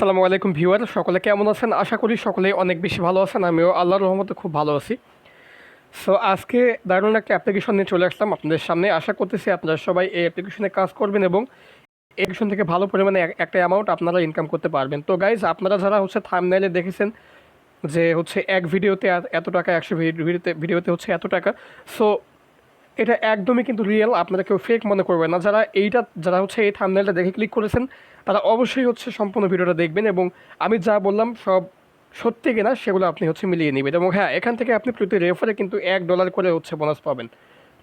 আসসালামু আলাইকুম ভিউয়ার, সকলে কেমন আছেন? আশা করি সকলেই অনেক বেশি ভালো আছেন। আমিও আল্লাহর রহমতে খুব ভালো আছি। সো আজকে দারুণ একটা অ্যাপ্লিকেশন নিয়ে চলে আসলাম আপনাদের সামনে। আশা করতেছি আপনারা সবাই এই অ্যাপ্লিকেশনে কাজ করবেন এবং এই অ্যাপ্লিকেশন থেকে ভালো পরিমাণে একটা অ্যামাউন্ট আপনারা ইনকাম করতে পারবেন। তো গাইজ, আপনারা যারা থাম্বনেইলে দেখেছেন যে এক ভিডিওতে এত টাকা, 100 ভিডিওতে এত টাকা। সো এটা একদমই কিন্তু রিয়েল, আপনারা কেউ ফেক মনে করবেন না। যারা এই থাম্বনেইলটা দেখে ক্লিক করেছেন তারা অবশ্যই সম্পূর্ণ ভিডিওটা দেখবেন এবং আমি যা বললাম সব সত্যি কিনা সেগুলো আপনি মিলিয়ে নেবেন। এবং হ্যাঁ, এখান থেকে আপনি প্রতি রেফারে কিন্তু $1 করে বোনাস পাবেন।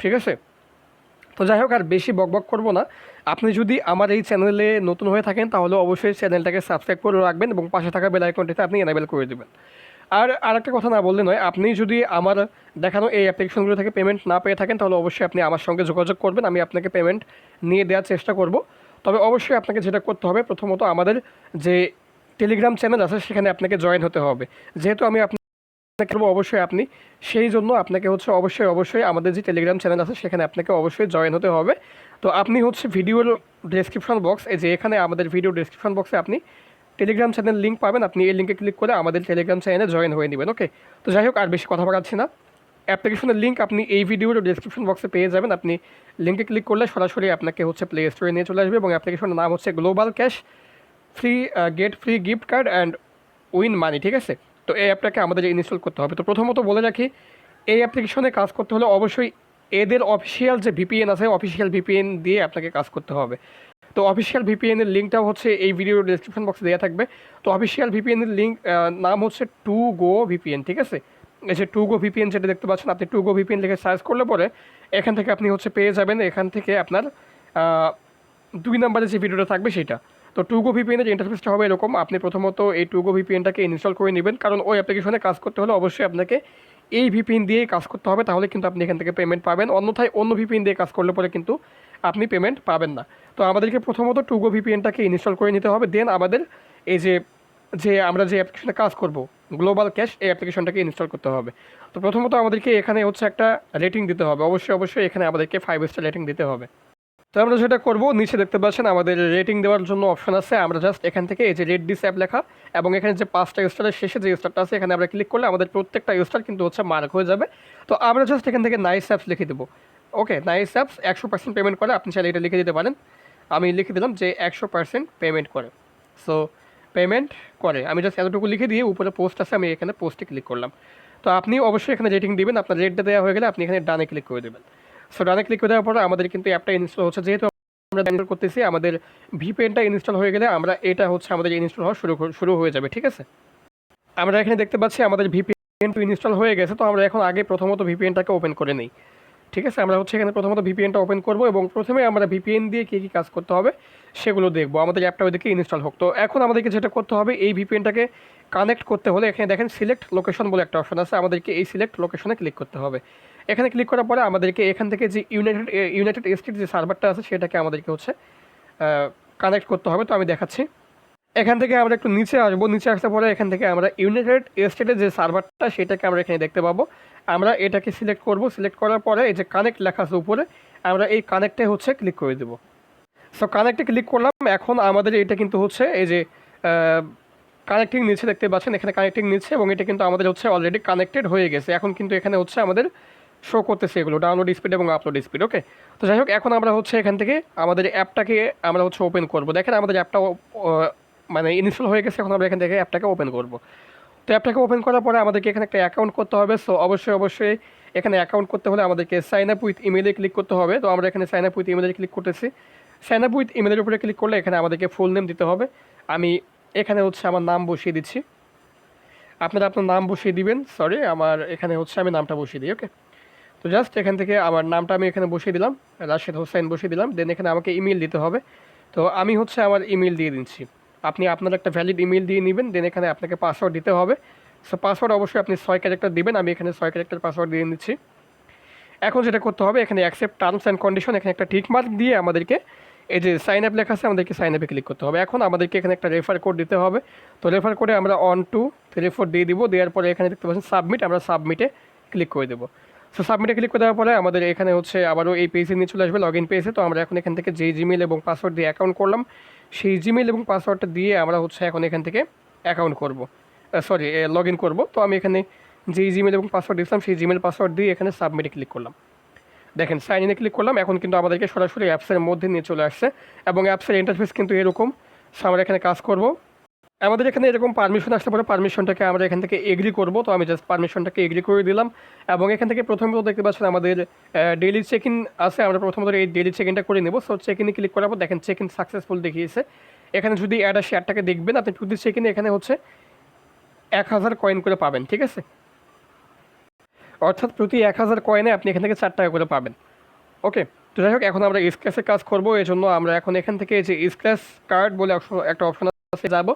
ঠিক আছে? তো যাই হোক, আর বেশি বকবক করবো না। আপনি যদি আমার এই চ্যানেলে নতুন হয়ে থাকেন তাহলে অবশ্যই চ্যানেলটাকে সাবস্ক্রাইব করে রাখবেন এবং পাশে থাকা বেল আইকনটিতে আপনি এনাবেল করে দেবেন। আর আরেকটা কথা না বললে নয়, আপনি যদি আমার দেখানো এই অ্যাপ্লিকেশনগুলো থেকে পেমেন্ট না পেয়ে থাকেন তাহলে অবশ্যই আপনি আমার সঙ্গে যোগাযোগ করবেন। আমি আপনাকে পেমেন্ট নিয়ে দেওয়ার চেষ্টা করব। তবে অবশ্যই আপনাকে যেটা করতে হবে, প্রথমত আমাদের যে টেলিগ্রাম চ্যানেল আছে সেখানে আপনাকে জয়েন হতে হবে। যেহেতু আমি আপনাকে করবো, অবশ্যই আপনি সেই জন্য আপনাকে অবশ্যই আমাদের যে টেলিগ্রাম চ্যানেল আছে সেখানে আপনাকে অবশ্যই জয়েন হতে হবে। তো আপনি ভিডিওর ডেসক্রিপশন বক্স, এই যে এখানে আমাদের ভিডিও ডেসক্রিপশন বক্সে আপনি টেলিগ্রাম চ্যানেল লিঙ্ক পাবেন। আপনি এই লিঙ্কে ক্লিক করে আমাদের টেলিগ্রাম চ্যানেলে জয়েন হয়ে নেবেন। ওকে, তো যাই হোক, আর বেশি কথা বাড়াচ্ছি না। অ্যাপ্লিকেশনের লিঙ্ক আপনি এই ভিডিওর ডেসক্রিপশন বক্সে পেয়ে যাবেন। আপনি লিঙ্কে ক্লিক করলে সরাসরি আপনাকে প্লে স্টোরে নিয়ে চলে আসবে এবং অ্যাপ্লিকেশনের নাম global cash get free gift card and win money. ঠিক আছে? তো এই অ্যাপটাকে আমাদের ইনস্টল করতে হবে। তো প্রথমত বলে রাখি, এই অ্যাপ্লিকেশনে কাজ করতে হলে অবশ্যই এদের অফিসিয়াল যে ভিপিএন আছে, অফিসিয়াল ভিপিএন দিয়ে আপনাকে কাজ করতে হবে। তো অফিসিয়াল ভিপিএনের লিঙ্কটাও এই ভিডিওর ডেসক্রিপশন বক্সে দেওয়া থাকবে। তো অফিসিয়াল ভিপিএনের লিঙ্ক নাম টু গো ভিপিএন। ঠিক আছে? এই যে টু গো ভিপিএন যেটা দেখতে পাচ্ছেন, আপনি টু গো ভিপিএন লিখে সার্চ করলে পরে এখান থেকে আপনি পেয়ে যাবেন। এখান থেকে আপনার 2 নম্বরে যে ভিডিওটা থাকবে সেটা। তো টু গো ভিপিএনের ইন্টারফেসটা হবে এরকম। আপনি প্রথমত এই টু গো ভিপিএনটাকে ইনস্টল করে নেবেন, কারণ ওই অ্যাপ্লিকেশনে কাজ করতে হলে অবশ্যই আপনাকে এই ভিপিএন দিয়েই কাজ করতে হবে, তাহলে কিন্তু আপনি এখান থেকে পেমেন্ট পাবেন। অন্যথায় অন্য ভিপিএন দিয়ে কাজ করলে পরে কিন্তু আপনি পেমেন্ট পাবেন না। তো আমাদেরকে প্রথমত টু গো ভিপিএনটাকে ইনস্টল করে নিতে হবে। দেন আমাদের এই যে আমরা যে অ্যাপ্লিকেশনে কাজ করব, গ্লোবাল ক্যাশ, এই অ্যাপ্লিকেশনটাকে ইনস্টল করতে হবে। তো প্রথমত আমাদেরকে এখানে একটা রেটিং দিতে হবে। অবশ্যই এখানে আমাদেরকে 5 স্টার রেটিং দিতে হবে। তো আমরা যেটা করব, নিচে দেখতে পাচ্ছেন আমাদের রেটিং দেওয়ার জন্য অপশন আছে। আমরা জাস্ট এখান থেকে এই যে রেট দিস অ্যাপ লেখা এবং এখানে যে 5টা স্টারের শেষে যে স্টারটা আছে এখানে আমরা ক্লিক করলে আমাদের প্রত্যেকটা স্টার কিন্তু মার্ক হয়ে যাবে। তো আমরা জাস্ট এখান থেকে নাইস অ্যাপস লিখে দেবো। ওকে, নাইস অ্যাপস 100% পেমেন্ট করে, আপনি চাইলে এটা লিখে দিতে পারেন। আমি লিখে দিলাম যে 100% পেমেন্ট করে। সো পেমেন্ট করে, আমি জাস্ট এতটুকু লিখে দিয়ে উপরে পোস্ট আছে, আমি এখানে পোস্টে ক্লিক করলাম। তো আপনি অবশ্যই এখানে রেটিং দিবেন। আপনার রেটটা দেওয়া হয়ে গেলে আপনি এখানে ডানে ক্লিক করে দেবেন। সো ডানে ক্লিক করে দেওয়ার পরে আমাদের কিন্তু অ্যাপটা ইনস্টল হচ্ছে। যেহেতু আমরা ইনস্টল করতেছি, আমাদের ভিপিএনটা ইনস্টল হয়ে গেলে আমরা এটা আমাদের ইনস্টল হওয়া শুরু হয়ে যাবে। ঠিক আছে? আমরা এখানে দেখতে পাচ্ছি আমাদের ভিপিএন ইনস্টল হয়ে গেছে। তো আমরা এখন আগে প্রথমত ভিপিএনটাকে ওপেন করে নিই। ঠিক আছে? আমরা এখানে প্রথমত ভিপিএনটা ওপেন করব এবং প্রথমে আমরা ভিপিএন দিয়ে কী কী কাজ করতে হবে সেগুলো দেখবো। আমাদের অ্যাপটা ওইদিকে ইনস্টল হোক। তো এখন আমাদেরকে যেটা করতে হবে, এই ভিপিএনটাকে কানেক্ট করতে হলে এখানে দেখেন সিলেক্ট লোকেশন বলে একটা অপশন আছে। আমাদেরকে এই সিলেক্ট লোকেশনে ক্লিক করতে হবে। এখানে ক্লিক করার পরে আমাদেরকে এখান থেকে যে ইউনাইটেড স্টেট যে সার্ভারটা আছে সেটাকে আমাদেরকে কানেক্ট করতে হবে। তো আমি দেখাচ্ছি। এখান থেকে আমরা একটু নিচে আসবো। নিচে আসতে পরে এখান থেকে আমরা ইউনাইটেড স্টেটের যে সার্ভারটা সেটাকে আমরা এখানে দেখতে পাবো। আমরা এটাকে সিলেক্ট করব। সিলেক্ট করার পরে এই যে কানেক্ট লেখা আছে উপরে, আমরা এই কানেক্টে ক্লিক করে দেবো। সো কানেক্টে ক্লিক করলাম। এখন আমাদের এটা কিন্তু এই যে কানেক্টিং নিচ্ছে, দেখতে পাচ্ছেন এখানে কানেক্টিং নিচ্ছে এবং এটা কিন্তু আমাদের অলরেডি কানেক্টেড হয়ে গেছে। এখন কিন্তু এখানে আমাদের শো করতেছে এগুলো ডাউনলোড স্পিড এবং আপলোড স্পিড। ওকে, তো যাই হোক, এখন আমরা এখান থেকে আমাদের অ্যাপটাকে আমরা ওপেন করব। দেখেন আমাদের অ্যাপটা মানে ইনস্টল হয়ে গেছে। এখন আমরা এখান থেকে অ্যাপটাকে ওপেন করব। তো অ্যাপটাকে ওপেন করার পরে আমাদেরকে এখানে একটা অ্যাকাউন্ট করতে হবে। সো অবশ্যই এখানে অ্যাকাউন্ট করতে হলে আমাদেরকে সাইন আপ উইথ ইমেলে ক্লিক করতে হবে। তো আমরা এখানে সাইন আপ উইথ ইমেলে ক্লিক করতেছি। সাইন আপ উইথ ইমেলের উপরে ক্লিক করলে এখানে আমাদেরকে ফুল নেম দিতে হবে। আমি এখানে আমার নাম বসিয়ে দিচ্ছি। আপনারা আপনার নাম বসিয়ে দিবেন। সরি, আমার এখানে আমি নামটা বসিয়ে দিই। ওকে, তো জাস্ট এখান থেকে আমার নামটা আমি এখানে বসিয়ে দিলাম, রাশেদ হোসেন বসিয়ে দিলাম। দেন এখানে আমাকে ইমেল দিতে হবে। তো আমি আমার ইমেল দিয়ে দিচ্ছি। আপনি আপনার একটা ভ্যালিড ইমেল দিয়ে নেবেন। দেন এখানে আপনাকে পাসওয়ার্ড দিতে হবে। সো পাসওয়ার্ড অবশ্যই আপনি 6 ক্যারেক্টার দিবেন। আমি এখানে 6 ক্যারেক্টার পাসওয়ার্ড দিয়ে নিচ্ছি। এখন যেটা করতে হবে, এখানে অ্যাকসেপ্ট টার্মস অ্যান্ড কন্ডিশন, এখানে একটা টিক মার্ক দিয়ে আমাদেরকে এই যে সাইন আপ লেখা আছে, আমাদেরকে সাইন আপে ক্লিক করতে হবে। এখন আমাদেরকে এখানে একটা রেফার কোড দিতে হবে। তো রেফার কোডে আমরা 1 2 3 4 দিয়ে দিব। দেওয়ার পরে এখানে দেখতে পাচ্ছেন সাবমিট, আমরা সাবমিটে ক্লিক করে দেবো। সো সাবমিটে ক্লিক করে দেওয়ার পরে আমাদের এখানে আবারও এই পেজে নিয়ে চলে আসবে, লগ ইন পেজে। তো আমরা এখন এখান থেকে যে জিমেল এবং পাসওয়ার্ড দিয়ে অ্যাকাউন্ট করলাম সেই জিমেল এবং পাসওয়ার্ডটা দিয়ে আমরা হচ্ছে এখন এখান থেকে অ্যাকাউন্ট করব, লগ ইন করবো। তো আমি এখানে যেই জিমেল এবং পাসওয়ার্ড দিয়েছিলাম সেই জিমেল পাসওয়ার্ড দিয়ে এখানে সাবমিটে ক্লিক করলাম। দেখেন সাইন ইনে ক্লিক করলাম, এখন কিন্তু আমাদেরকে সরাসরি অ্যাপসের মধ্যে নিয়ে চলে আসছে এবং অ্যাপসের ইন্টারফেস কিন্তু এরকম। সো আমরা এখানে কাজ করব, আমাদের এখানে এরকম পারমিশন আসতে পারে, পারমিশনটাকে আমরা এখান থেকে এগ্রি করব। তো আমি জাস্ট পারমিশনটাকে এগ্রি করে দিলাম এবং এখান থেকে প্রথমত দেখতে পাচ্ছেন আমাদের ডেইলি চেক ইন আছে, আমরা প্রথমত এই ডেইলি চেক ইনটা করে নেব। সো চেক ইনে ক্লিক করার পর দেখেন চেক ইন সাকসেসফুল দেখিয়েছে। এখানে যদি অ্যাড আসে অ্যাডটাকে দেখবেন আপনি টু দি চেক ইনে এখানে হচ্ছে 1000 কয়েন করে পাবেন, ঠিক আছে, অর্থাৎ প্রতি 1000 কয়েনে আপনি এখান থেকে 4 টাকা করে পাবেন। ওকে, তো যাই হোক এখন আমরা স্ক্র্যাচে কাজ করবো, এই জন্য আমরা এখন এখান থেকে যে স্ক্র্যাচ কার্ড বলে একটা অপশন আছে যাবো।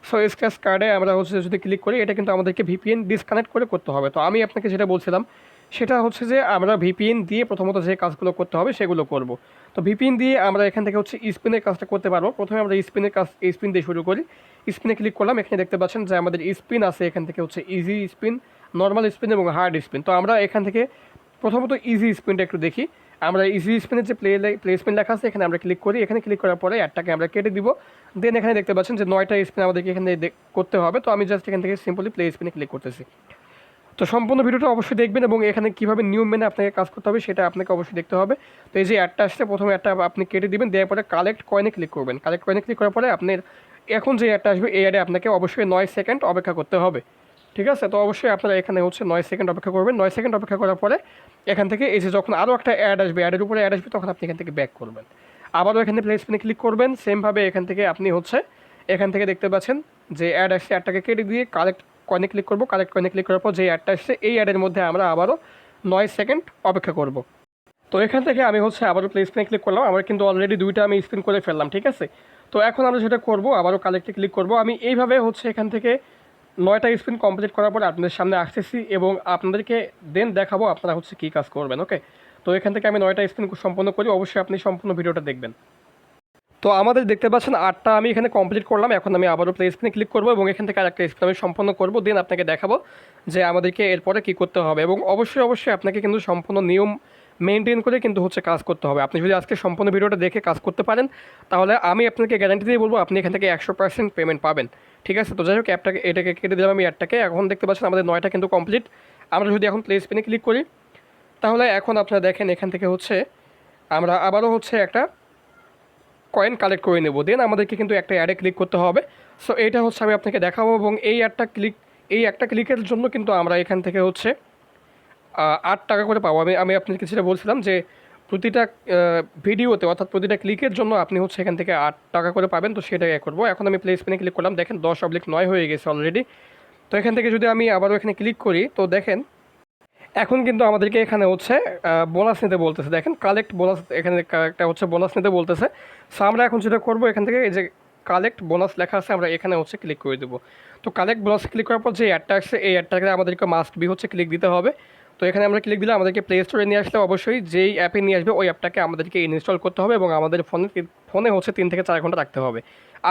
সো স্ক্র্যাচ কার্ডে আমরা হচ্ছে যদি ক্লিক করি এটা কিন্তু আমাদেরকে ভিপিএন ডিসকানেক্ট করে করতে হবে। তো আমি আপনাকে যেটা বলছিলাম সেটা হচ্ছে যে আমরা ভিপিএন দিয়ে প্রথমত যে কাজগুলো করতে হবে সেগুলো করব। তো ভিপিএন দিয়ে আমরা এখান থেকে হচ্ছে স্পিনের কাজটা করতে পারবো। প্রথমে আমরা স্পিন দিয়ে শুরু করি। স্পিনে ক্লিক করলাম, এখানে দেখতে পাচ্ছেন যে আমাদের স্পিন আছে, এখান থেকে হচ্ছে ইজি স্পিন, নর্মাল স্পিন এবং হার্ড স্পিন। তো আমরা এখান থেকে প্রথমত ইজি স্পিনটা একটু দেখি। আমরা ইজি স্পিনের যে প্লে স্পিন লেখা আছে এখানে আমরা ক্লিক করি, এখানে ক্লিক করার পরে অ্যাডটাকে আমরা কেটে দিব। দেন এখানে দেখতে পাচ্ছেন যে 9টা স্পিন আমাদেরকে এখানে করতে হবে। তো আমি জাস্ট এখান থেকে সিম্পলি প্লে স্পিনে ক্লিক করতেছি। তো সম্পূর্ণ ভিডিওটা অবশ্যই দেখবেন এবং এখানে কীভাবে নিয়ম মেনে আপনাকে কাজ করতে হবে সেটা আপনাকে অবশ্যই দেখতে হবে। তো এই যে অ্যাডটা আসছে প্রথমে অ্যাডটা আপনি কেটে দিবেন, দেওয়ার পরে কালেক্ট কয়েনে ক্লিক করবেন। কালেক্ট কয়েনে ক্লিক করার পরে আপনার এখন যে অ্যাডটা আসবে এই অ্যাডে আপনাকে অবশ্যই 9 সেকেন্ড অপেক্ষা করতে হবে, ঠিক আছে। তো অবশ্যই আপনারা এখানে হচ্ছে 9 সেকেন্ড অপেক্ষা করবেন। 9 সেকেন্ড অপেক্ষা করার পরে এখান থেকে এই যে যখন আরও একটা অ্যাড আসবে, অ্যাডের উপরে অ্যাড আসবে, তখন আপনি এখান থেকে ব্যাক করবেন, আবারও এখানে প্লে স্পিনে ক্লিক করবেন। সেমভাবে এখান থেকে আপনি হচ্ছে এখান থেকে দেখতে পাচ্ছেন যে অ্যাড আসছে, অ্যাডটাকে কেটে দিয়ে কালেক্ট কয়েনে ক্লিক করবো। কালেক্ট কয়েনে ক্লিক করার পর যে অ্যাডটা আসছে এই অ্যাডের মধ্যে আমরা আবারও 9 সেকেন্ড অপেক্ষা করব। তো এখান থেকে আমি হচ্ছে আবারও প্লে স্পিনে ক্লিক করলাম, আমার কিন্তু অলরেডি 2টা আমি স্পিন করে ফেললাম, ঠিক আছে। তো এখন আমরা যেটা করবো আবারও কালেক্টে ক্লিক করবো। আমি এইভাবে হচ্ছে এখান থেকে 9টা স্পিন কমপ্লিট করার পরে আপনাদের সামনে আসতেছি এবং আপনাদেরকে দেন দেখাবো আপনারা হচ্ছে কী কাজ করবেন। ওকে, তো এখান থেকে আমি 9টা স্পিন সম্পন্ন করি, অবশ্যই আপনি সম্পূর্ণ ভিডিওটা দেখবেন। তো আমাদের দেখতে পাচ্ছেন 8টা আমি এখানে কমপ্লিট করলাম। এখন আমি আবারও প্লে স্পিনে ক্লিক করবো এবং এখান থেকে আরেকটা স্পিন আমি সম্পন্ন করবো, দেন আপনাকে দেখাবো যে আমাদেরকে এরপরে কী করতে হবে। এবং অবশ্যই আপনাকে কিন্তু সম্পূর্ণ নিয়ম মেনটেন করে কিন্তু হচ্ছে কাজ করতে হবে। আপনি যদি আজকে সম্পূর্ণ ভিডিওটা দেখে কাজ করতে পারেন তাহলে আমি আপনাকে গ্যারান্টি দিয়ে বলবো আপনি এখান থেকে 100% পেমেন্ট পাবেন, ঠিক আছে। তো যাই হোক এটাকে কেটে দিলাম আমি অ্যাডটাকে। এখন দেখতে পাচ্ছেন আমাদের 9টা কিন্তু কমপ্লিট। আমরা যদি এখন প্লে স্পিনে ক্লিক করি তাহলে এখন আপনারা দেখেন এখান থেকে হচ্ছে আমরা আবারও হচ্ছে একটা কয়েন কালেক্ট করে নেব, দেন আমাদেরকে কিন্তু একটা অ্যাডে ক্লিক করতে হবে। সো এইটা হচ্ছে আমি আপনাকে দেখাবো এবং এই একটা ক্লিকের জন্য কিন্তু আমরা এখান থেকে হচ্ছে 8 টাকা করে পাবো। আমি আপনাকে যেটা বলছিলাম যে প্রতিটা ভিডিওতে অর্থাৎ প্রতিটা ক্লিকের জন্য আপনি হচ্ছে এখান থেকে 8 টাকা করে পাবেন। তো সেটাই করবো। এখন আমি প্লে স্পিনে ক্লিক করলাম, দেখেন 10/9 হয়ে গেছে অলরেডি। তো এখান থেকে যদি আমি আবারও এখানে ক্লিক করি তো দেখেন এখন কিন্তু আমাদেরকে এখানে হচ্ছে বোনাস নিতে বলতেছে। দেখেন কালেক্ট বোনাস, এখানে একটা হচ্ছে বোনাস নিতে বলতেছে। সো আমরা এখন যেটা করবো এখান থেকে এই যে কালেক্ট বোনাস লেখা আছে আমরা এখানে হচ্ছে ক্লিক করে দেবো। তো কালেক্ট বোনাস ক্লিক করার পর যে অ্যাডটা আসছে এই অ্যাডটাকে আমাদেরকে মাস্ট বি হচ্ছে ক্লিক দিতে হবে। তো এখানে আমরা ক্লিক দিলে আমাদেরকে প্লে স্টোরে নিয়ে আসলে অবশ্যই যেই অ্যাপে নিয়ে আসবে ওই অ্যাপটাকে আমাদেরকে ইনস্টল করতে হবে এবং আমাদের ফোনে হচ্ছে 3 থেকে 4 ঘন্টা রাখতে হবে।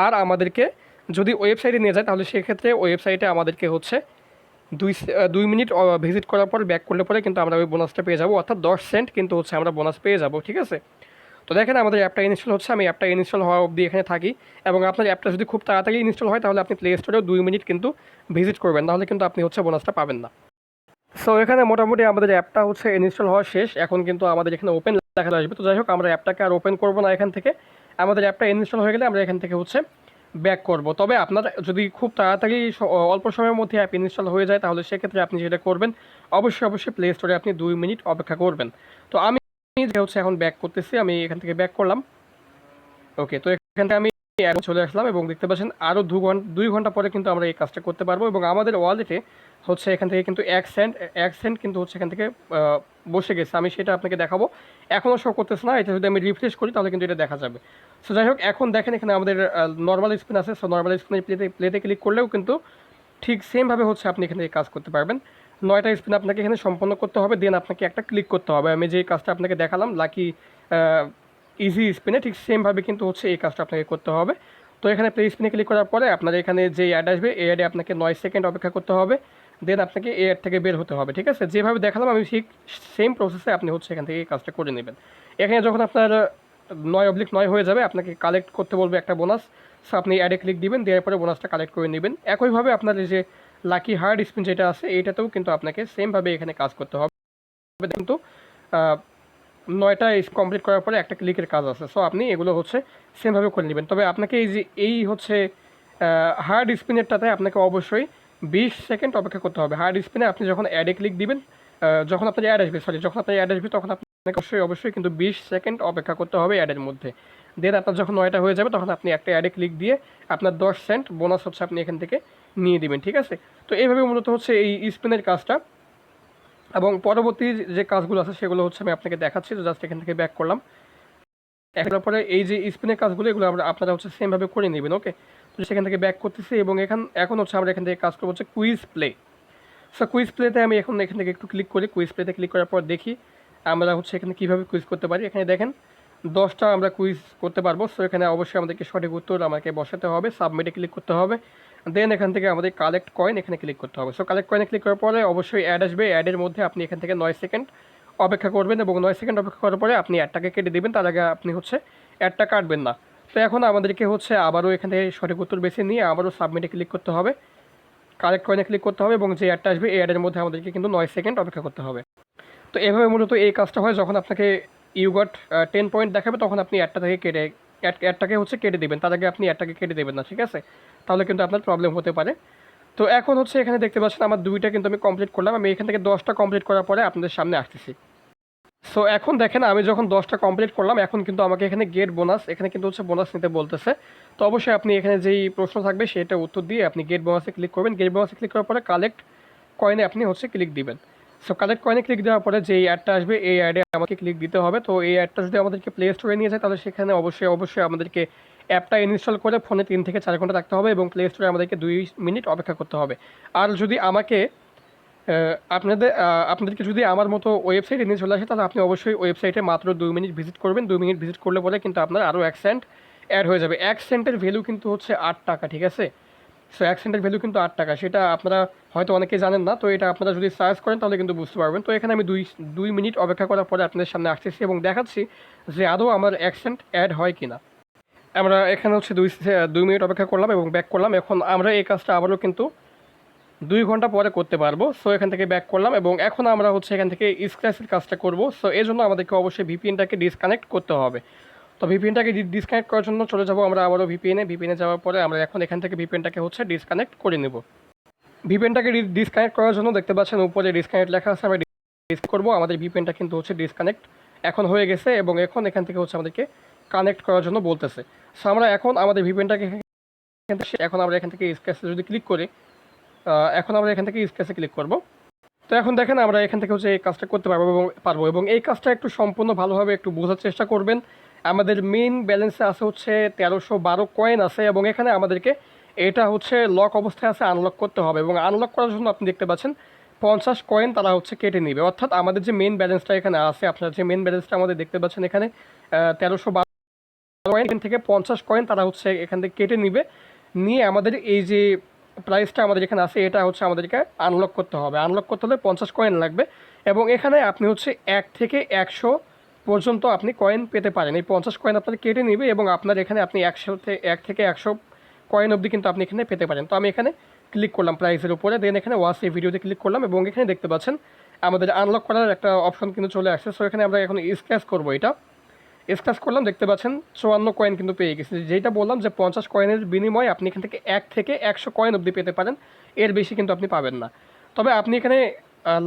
আর আমাদেরকে যদি ওয়েবসাইটে নিয়ে যায় তাহলে সেক্ষেত্রে ওয়েবসাইটে আমাদেরকে হচ্ছে 2 মিনিট ভিজিট করার পর ব্যাক করলে পরে কিন্তু আমরা ওই বোনাসটা পেয়ে যাবো, অর্থাৎ 10 সেন্ট কিন্তু হচ্ছে আমরা বোনাস পেয়ে যাবো, ঠিক আছে। তো দেখেন আমাদের অ্যাপটা ইনস্টল হচ্ছে, আমি অ্যাপটা ইনস্টল হওয়া অবধি এখানে থাকি এবং আপনার অ্যাপটা যদি খুব তাড়াতাড়ি ইনস্টল হয় তাহলে আপনি প্লে স্টোরেও 2 মিনিট কিন্তু ভিজিট করবেন, তাহলে কিন্তু আপনি হচ্ছে বোনাসটা পাবেন না। সো এখানে মোটামুটি আমাদের অ্যাপটা হচ্ছে ইনস্টল হওয়া শেষ। এখন কিন্তু আমাদের এখানে ওপেন লেখা আসবে। তো যাই হোক আমরা অ্যাপটাকে আর ওপেন করবো না এখান থেকে, আমাদের অ্যাপটা ইনস্টল হয়ে গেলে আমরা এখান থেকে হচ্ছে ব্যাক করব। তবে আপনার যদি খুব তাড়াতাড়ি অল্প সময়ের মধ্যে অ্যাপ ইনস্টল হয়ে যায় তাহলে সেক্ষেত্রে আপনি যেটা করবেন অবশ্যই প্লে স্টোরে আপনি 2 মিনিট অপেক্ষা করবেন। তো আমি যে হচ্ছে এখন ব্যাক করতেছি, আমি এখান থেকে ব্যাক করলাম। ওকে, তো এখান থেকে আমি চলে আসলাম এবং দেখতে পাচ্ছেন আরও 2 ঘন্টা পরে কিন্তু আমরা এই কাজটা করতে পারবো এবং আমাদের ওয়ালেটে হচ্ছে এখান থেকে কিন্তু 1 সেন্ট কিন্তু হচ্ছে এখান থেকে বসে গেছে। আমি সেটা আপনাকে দেখাবো, এখনও শো করতেছে না। এটা যদি আমি রিফ্রেশ করি তাহলে কিন্তু এটা দেখা যাবে। সো যাই হোক এখন দেখেন এখানে আমাদের নর্মাল স্পিন আছে। সো নর্মাল স্পিনের প্লেতে ক্লিক করলেও কিন্তু ঠিক সেমভাবে হচ্ছে আপনি এখানে কাজ করতে পারবেন। 9টা স্পিন আপনাকে এখানে সম্পন্ন করতে হবে, দেন আপনাকে একটা ক্লিক করতে হবে। আমি যে কাজটা আপনাকে দেখালাম লাকি ইজি স্পিনে ঠিক সেমভাবে কিন্তু হচ্ছে এই কাজটা আপনাকে করতে হবে। তো এখানে প্লে স্পিনে ক্লিক করার পরে আপনার এখানে যে অ্যাড আসবে এই অ্যাডে আপনাকে 9 সেকেন্ড অপেক্ষা করতে হবে, দেন আপনাকে এই অ্যাড থেকে বের হতে হবে, ঠিক আছে। যেভাবে দেখালাম আমি ঠিক সেম প্রসেসে আপনি হচ্ছে এখান থেকে এই কাজটা করে নেবেন। এখানে যখন আপনার 9/9 হয়ে যাবে, আপনাকে কালেক্ট করতে বলবে একটা বোনাস। সো আপনি অ্যাডে ক্লিক দিবেন, দেওয়ার পরে বোনাসটা কালেক্ট করে নেবেন। একইভাবে আপনার এই যে লাকি হার্ড স্পিন যেটা আছে এইটাতেও কিন্তু আপনাকে সেমভাবে এখানে কাজ করতে হবে, কিন্তু 9টা কমপ্লিট করার পরে একটা ক্লিকের কাজ আছে। সো আপনি এগুলো হচ্ছে সেমভাবে করে নেবেন। তবে আপনাকে এই যে এই হচ্ছে হার্ড স্পিনেরটাতে আপনাকে অবশ্যই 20 সেকেন্ড অপেক্ষা করতে হবে। হার্ড স্পিনে আপনি যখন অ্যাডে ক্লিক দিবেন, যখন আপনার অ্যাড আসবে, যখন আপনার অ্যাড আসবে তখন আপনাকে অবশ্যই কিন্তু 20 সেকেন্ড অপেক্ষা করতে হবে অ্যাডের মধ্যে। দেন আপনার যখন 9টা হয়ে যাবে তখন আপনি একটা অ্যাডে ক্লিক দিয়ে আপনার 10 সেন্ট বোনাস হচ্ছে আপনি এখান থেকে নিয়ে দিবেন, ঠিক আছে? তো এইভাবে মূলত হচ্ছে এই স্পিনের কাজটা। এবং পরবর্তী যে কাজগুলো আছে সেগুলো হচ্ছে আমি আপনাকে দেখাচ্ছি। তো জাস্ট এখান থেকে ব্যাক করলাম। এর পরে এই যে স্পিনের কাজগুলো এগুলো আপনারা হচ্ছে সেমভাবে করে নেবেন, ওকে? তো সেখান থেকে ব্যাক করতেছি এবং এখন হচ্ছে আমরা এখান থেকে কাজ করবো হচ্ছে কুইজ প্লে। সো কুইজ প্লেতে আমি এখন এখান থেকে একটু ক্লিক করি। কুইজ প্লেতে ক্লিক করার পর দেখি আমরা হচ্ছে এখানে কীভাবে কুইজ করতে পারি। এখানে দেখেন 10টা আমরা কুইজ করতে পারবো। সো এখানে অবশ্যই আমাদেরকে সঠিক উত্তর আমাকে বসাতে হবে, সাবমিটে ক্লিক করতে হবে। দেন এখান থেকে আমাদের কালেক্ট কয়েন এখানে ক্লিক করতে হবে। সো কালেক্ট কয়েনে ক্লিক করার পরে অবশ্যই অ্যাড আসবে। অ্যাডের মধ্যে আপনি এখান থেকে 9 সেকেন্ড অপেক্ষা করবেন এবং 9 সেকেন্ড অপেক্ষা করার পরে আপনি অ্যাডটাকে কেটে দেবেন। তার আগে আপনি হচ্ছে অ্যাডটা কাটবেন না। তো এখন আমাদেরকে হচ্ছে আবারও এখান থেকে সঠিক উত্তর বেছে নিয়ে আবারও সাবমিটে ক্লিক করতে হবে, কালেক্ট কয়েনে ক্লিক করতে হবে এবং যে অ্যাডটা আসবে এই অ্যাডের মধ্যে আমাদেরকে কিন্তু 9 সেকেন্ড অপেক্ষা করতে হবে। তো এভাবে মূলত এই কাজটা হয়। যখন আপনাকে ইউ গট 10 পয়েন্ট দেখাবে তখন আপনি অ্যাডটা থেকে অ্যাডটাকে হচ্ছে কেটে দেবেন। তার আগে আপনি অ্যাডটাকে কেটে দেবেন না, ঠিক আছে? তাহলে কিন্তু আপনার প্রবলেম হতে পারে। তো এখন হচ্ছে এখানে দেখতে পাচ্ছেন আমার 2টা কিন্তু আমি কমপ্লিট করলাম। আমি এখান থেকে 10টা কমপ্লিট করার পরে আপনাদের সামনে আসতেছি। সো এখন দেখেন আমি যখন 10টা কমপ্লিট করলাম এখন কিন্তু আমাকে এখানে গেট বোনাস, এখানে কিন্তু হচ্ছে বোনাস নিতে বলতেছে। তো অবশ্যই আপনি এখানে যেই প্রশ্ন থাকবে সেটা উত্তর দিয়ে আপনি গেট বোনাসে ক্লিক করবেন। গেট বোনাসে ক্লিক করার পরে কালেক্ট কয়েনে আপনি হচ্ছে ক্লিক দিবেন। সো কালেক্ট কয়েনে ক্লিক দেওয়ার পরে যে অ্যাডটা আসবে এই অ্যাডে আমাকে ক্লিক দিতে হবে। তো এই অ্যাডটা যদি আমাদেরকে প্লে স্টোরে নিয়ে যায় তাহলে সেখানে অবশ্যই আমাদেরকে অ্যাপটা ইনস্টল করে ফোনে 3 থেকে 4 ঘন্টা রাখতে হবে এবং প্লে স্টোরে আমাদেরকে 2 মিনিট অপেক্ষা করতে হবে। আর যদি আমাকে আপনাদেরকে যদি আমার মতো ওয়েবসাইটে নিয়ে চলে আসে তাহলে আপনি অবশ্যই ওয়েবসাইটে মাত্র 2 মিনিট ভিজিট করবেন। 2 মিনিট ভিজিট করলে পরে কিন্তু আপনার আরও 1 সেন্ট অ্যাড হয়ে যাবে। 1 সেন্টের ভ্যালু কিন্তু হচ্ছে 8 টাকা, ঠিক আছে? সো 1 সেন্টের ভ্যালু কিন্তু 8 টাকা, সেটা আপনারা হয়তো অনেকে জানেন না। তো এটা আপনারা যদি সার্চ করেন তাহলে কিন্তু বুঝতে পারবেন। তো এখানে আমি 2 মিনিট অপেক্ষা করার পরে আপনাদের সামনে আসতেছি এবং দেখাচ্ছি যে আদৌ আমার 1 সেন্ট অ্যাড হয় কিনা। আমরা এখানে হচ্ছে 2 মিনিট অপেক্ষা করলাম এবং ব্যাক করলাম। এখন আমরা এই কাজটা আবারও কিন্তু 2 ঘন্টা পরে করতে পারবো। সো এখান থেকে ব্যাক করলাম এবং এখন আমরা হচ্ছে এখান থেকে স্ক্র্যাচের কাজটা করব। সো এই জন্য আমাদেরকে অবশ্যই ভিপিএনটাকে ডিসকানেক্ট করতে হবে। তো ভিপিএনটাকে ডিসকানেক্ট করার জন্য চলে যাব আমরা আবারও ভিপিএনে যাওয়ার পরে আমরা এখন এখান থেকে ভিপিএনটাকে হচ্ছে ডিসকানেক্ট করে নেব। ভিপিএনটাকে ডিসকানেক্ট করার জন্য দেখতে পাচ্ছেন উপরে ডিসকানেক্ট লেখা আছে, আমরা ডিসকানেক্ট করবো। আমাদের ভিপিএনটা কিন্তু হচ্ছে ডিসকানেক্ট এখন হয়ে গেছে এবং এখন এখান থেকে হচ্ছে আমাদেরকে কানেক্ট করার জন্য বলতেছে। সো আমরা এখন আমাদের ভিপিএনটাকে এখন আমরা এখান থেকে স্ক্র্যাচে যদি ক্লিক করি, এখন আমরা এখান থেকে স্ক্র্যাচে ক্লিক করব। তো এখন দেখেন আমরা এখান থেকে হচ্ছে এই কাজটা করতে পারবো এবং এই কাজটা একটু সম্পূর্ণ ভালোভাবে একটু বোঝার চেষ্টা করবেন। আমাদের মেইন ব্যালেন্সে আছে হচ্ছে 1312 কয়েন আছে এবং এখানে আমাদেরকে এটা হচ্ছে লক অবস্থায় আছে, আনলক করতে হবে এবং আনলক করার জন্য আপনি দেখতে পাচ্ছেন 50 কয়েন তারা হচ্ছে কেটে নেবে। অর্থাৎ আমাদের যে মেইন ব্যালেন্সটা এখানে আছে, আপনার যে মেইন ব্যালেন্সটা আমাদের দেখতে পাচ্ছেন এখানে 1312 কয়েন থেকে 50 কয়েন তারা হচ্ছে এখান থেকে কেটে নিবে, নিয়ে আমাদের এই যে প্রাইসটা আমাদের এখানে আছে এটা হচ্ছে আমাদেরকে আনলক করতে হবে। আনলক করতে হলে 50 কয়েন লাগবে এবং এখানে আপনি হচ্ছে 1 থেকে 100 পর্যন্ত আপনি কয়েন পেতে পারেন। এই 50 কয়েন আপনার কেটে নেবে এবং আপনার এখানে আপনি 1 থেকে 100 কয়েন অবধি কিন্তু আপনি এখানে পেতে পারেন। তো আমি এখানে ক্লিক করলাম প্রাইসের উপরে, দেন এখানে ওয়াচ এই ভিডিওতে ক্লিক করলাম এবং এখানে দেখতে পাচ্ছেন আমাদের আনলক করার একটা অপশন কিন্তু চলে আসছে। সো এখানে আমরা এখন স্ক্র্যাচ করবো, এটা স্ক্র্যাচ করলাম, দেখতে পাচ্ছেন 54 কয়েন কিন্তু পেয়ে গেছি। যেটা বললাম যে 50 কয়েনের বিনিময়ে আপনি এখান থেকে 1 থেকে 100 কয়েন অবধি পেতে পারেন, এর বেশি কিন্তু আপনি পাবেন না। তবে আপনি এখানে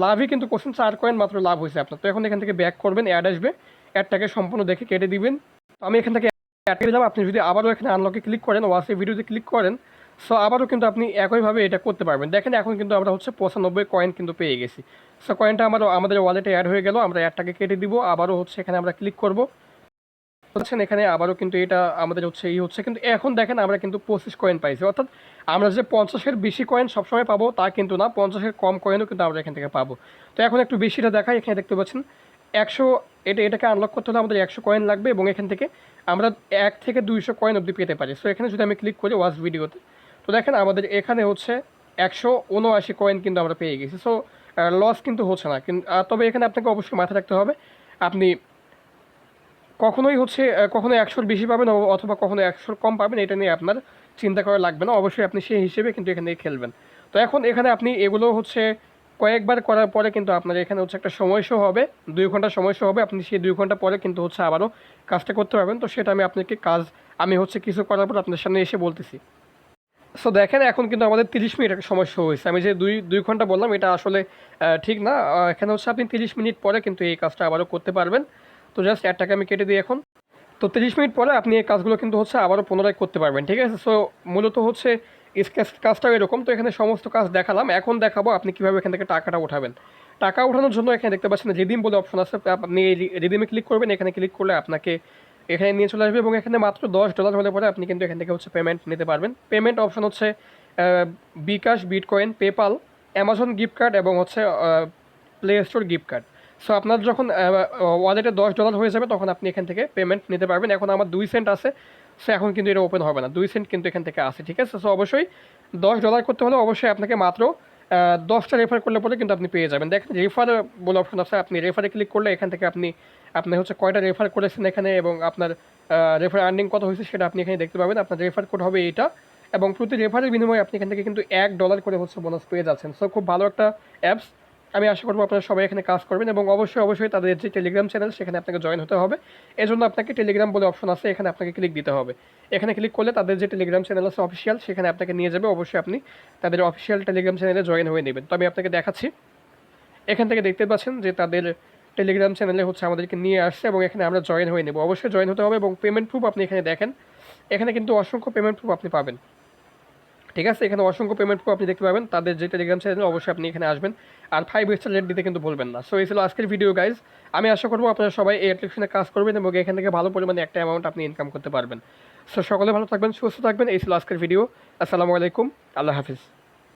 লাভই কিন্তু করছেন, 4 কয়েন মাত্র লাভ হয়েছে আপনার। তো এখন এখান থেকে ব্যাক করবেন, অ্যাড আসবে, অ্যাডটাকে সম্পূর্ণ দেখে কেটে দিবেন। তো আমি এখান থেকে অ্যাড দিলাম। আপনি যদি আবারও এখানে আনলকে ক্লিক করেন, ওয়াচে ভিডিওতে ক্লিক করেন, সো আবারও কিন্তু আপনি একইভাবে এটা করতে পারবেন। দেখেন এখন কিন্তু আমরা হচ্ছে 95 কয়েন কিন্তু পেয়ে গেছি। সো কয়েনটা আমাদের ওয়ালেটে অ্যাড হয়ে গেল। আমরা অ্যাডটাকে কেটে দিব, আবারও হচ্ছে এখানে আমরা ক্লিক করব। হচ্ছেন এখানে আবারও কিন্তু এটা আমাদের হচ্ছে কিন্তু এখন দেখেন আমরা কিন্তু 25 কয়েন পাইছি। অর্থাৎ আমরা যে 50-এর বেশি কয়েন সবসময় পাবো তা কিন্তু না, 50-এর কম কয়েনও কিন্তু আমরা এখান থেকে পাবো। তো এখন একটু বেশিটা দেখাই, এখানে দেখতে পাচ্ছেন 100, এটাকে আনলক করতে হলে আমাদের 100 কয়েন লাগবে এবং এখান থেকে আমরা 1 থেকে 200 কয়েন অবধি পেতে পারি। সো এখানে যদি আমি ক্লিক করি ওয়াচ ভিডিওতে, তো দেখেন আমাদের এখানে হচ্ছে 179 কয়েন কিন্তু আমরা পেয়ে গেছি। সো লস কিন্তু হচ্ছে না, তবে এখানে আপনাকে অবশ্যই মাথায় রাখতে হবে আপনি কখনোই হচ্ছে কখনো 100-র বেশি পাবেন অথবা কখনো 100-র কম পাবেন, এটা নিয়ে আপনার চিন্তা করা লাগবে না। অবশ্যই আপনি সেই হিসেবে কিন্তু এখানে খেলবেন। তো এখন এখানে আপনি এগুলো হচ্ছে কয়েকবার করার পরে কিন্তু আপনার এখানে হচ্ছে একটা সময় শো হবে, 2 ঘন্টা সময় শো হবে। আপনি সেই 2 ঘন্টা পরে কিন্তু হচ্ছে আবারও কাজটা করতে পারবেন। তো সেটা আমি আপনাকে আমি হচ্ছে কিছু করার পর আপনার সামনে এসে বলতেছি। সো দেখেন এখন কিন্তু আমাদের 30 মিনিট একটা সময় শো হয়েছে। আমি যে দুই ঘন্টা বললাম এটা আসলে ঠিক না। এখানে হচ্ছে আপনি 30 মিনিট পরে কিন্তু এই কাজটা আবারও করতে পারবেন। তো জাস্ট অ্যাডটাকে আমি কেটে দিই এখন। তো 30 মিনিট পরে আপনি এই কাজগুলো কিন্তু হচ্ছে আবারও পুনরায় করতে পারবেন, ঠিক আছে? সো মূলত হচ্ছে কাজটাও এরকম। তো এখানে সমস্ত কাজ দেখালাম, এখন দেখাবো আপনি কীভাবে এখান থেকে টাকাটা উঠাবেন। টাকা উঠানোর জন্য এখানে দেখতে পাচ্ছেন রিডিম বলে অপশন আছে। আপনি এই রিডিমে ক্লিক করবেন। এখানে ক্লিক করলে আপনাকে এখানে নিয়ে চলে আসবে এবং এখানে মাত্র $10 হলে পরে আপনি কিন্তু এখান থেকে হচ্ছে পেমেন্ট নিতে পারবেন। পেমেন্ট অপশন হচ্ছে bKash, bitcoin, PayPal, Amazon gift card এবং হচ্ছে Play Store gift card. So আপনার যখন ওয়ালেটে $10 হয়ে যাবে তখন আপনি এখান থেকে পেমেন্ট নিতে পারবেন। এখন আমার 2 সেন্ট আছে, সো এখন কিন্তু এটা ওপেন হবে না। 2 সেন্ট কিন্তু এখান থেকে আসে, ঠিক আছে? সো অবশ্যই $10 করতে হলে অবশ্যই আপনাকে মাত্র 10টা রেফার করলে পরে কিন্তু আপনি পেয়ে যাবেন। দেখেন রেফার বলে অপশন আছে, আপনি রেফারে ক্লিক করলে এখান থেকে আপনি হচ্ছে কয়টা রেফার করেছেন এখানে এবং আপনার রেফার আর্নিং কত হয়েছে সেটা আপনি এখানে দেখতে পাবেন। আপনার রেফার কোড হবে এইটা এবং প্রতি রেফারের বিনিময়ে আপনি এখান থেকে কিন্তু $1 করে হচ্ছে বোনাস পেয়ে যাচ্ছেন। সো খুব ভালো একটা অ্যাপস। আমি আশা করবো আপনারা সবাই এখানে কাজ করবেন এবং অবশ্যই তাদের যে টেলিগ্রাম চ্যানেল সেখানে আপনাকে জয়েন হতে হবে। এজন্য আপনাকে টেলিগ্রাম বলে অপশন আছে, এখানে আপনাকে ক্লিক দিতে হবে। এখানে ক্লিক করলে তাদের যে টেলিগ্রাম চ্যানেল আছে অফিসিয়াল, সেখানে আপনাকে নিয়ে যাবে। অবশ্যই আপনি তাদের অফিসিয়াল টেলিগ্রাম চ্যানেলে জয়েন হয়ে নেবেন। তো আমি আপনাকে দেখাচ্ছি। এখান থেকে দেখতে পাচ্ছেন যে তাদের টেলিগ্রাম চ্যানেলে হচ্ছে আমাদেরকে নিয়ে আসছে এবং এখানে আমরা জয়েন হয়ে নেব। অবশ্যই জয়েন হতে হবে এবং পেমেন্ট প্রুফ আপনি এখানে দেখেন, এখানে কিন্তু অসংখ্য পেমেন্ট প্রুফ আপনি পাবেন, ঠিক আছে? এখানে অসংখ্য পেমেন্ট প্রুফ আপনি দেখতে পাবেন তাদের যে টেলিগ্রাম চ্যানেল। অবশ্যই আপনি এখানে আসবেন আর 5 স্টার রেট দিতে কিন্তু ভুলবেন না। সো এই ছিল আজকের ভিডিও গাইজ। আমি আশা করবো আপনারা সবাই এই অ্যাপ্লিকেশনে কাজ করবেন এবং এখান থেকে ভালো পরিমাণে একটা অ্যামাউন্ট আপনি ইনকাম করতে পারবেন। সো সকলে ভালো থাকবেন, সুস্থ থাকবেন। এই ছিল আজকের ভিডিও। আসসালামু আলাইকুম, আল্লাহ হাফিজ।